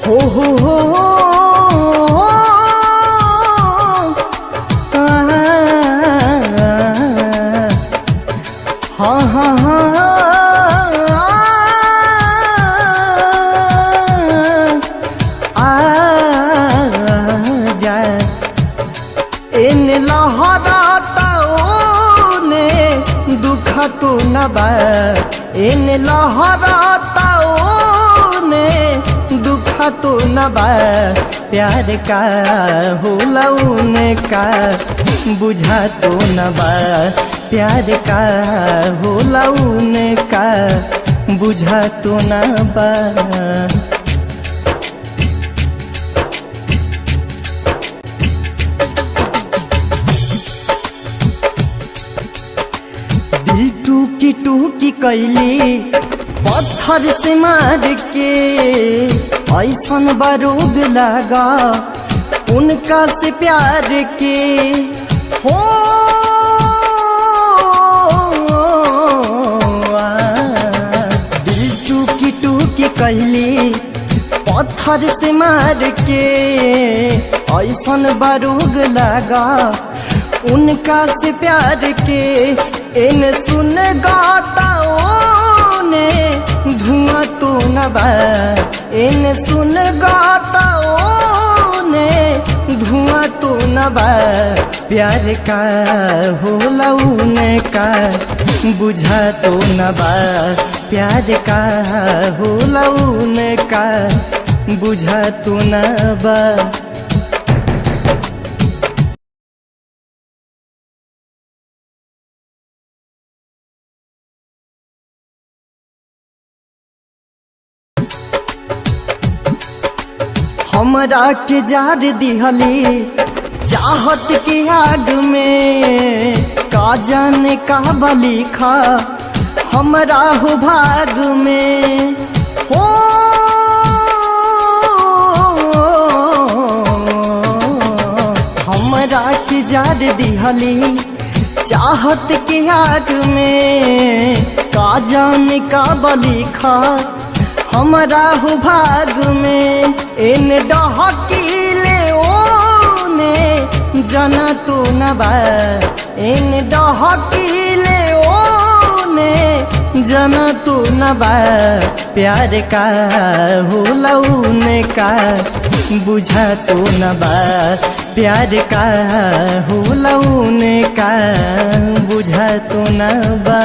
हो हाँ हाँ हाँ जा इन लहराता ने दुखा तो न बा इन लहराता ने दुखा तो न बा प्यार का होला उनका बुझा तो न बा प्यार का होला उनका बुझा तो न बा। दिल टूकी टूकी कैली पत्थर से मार के ऐसन बारूद लगा उनका से प्यार के हो दिल टूकी टूकी कैली पत्थर से मार के ऐसन बारूद लगा उनका से प्यार के इन सुन गाता ने धुआं तो न बा इन सुन गाता ने धुआं तो न बा प्यार का होला उनका बुझा तो न बा प्यार का होला उनका बुझा तो न बा। हमरा के जार दिहली चाहत के आग में का जाने का बलिखा हमरा हो भाग में हो हमरा के जार दिहली चाहत के आग में का जाने का बलिखा हमरा हो भाग में इन डहकीले ओने जना तो न बा इन डहकीले ओने जना तो न बा प्यार का होला उनका बुझा तो न बा प्यार का होला उनका बुझा तो न बा।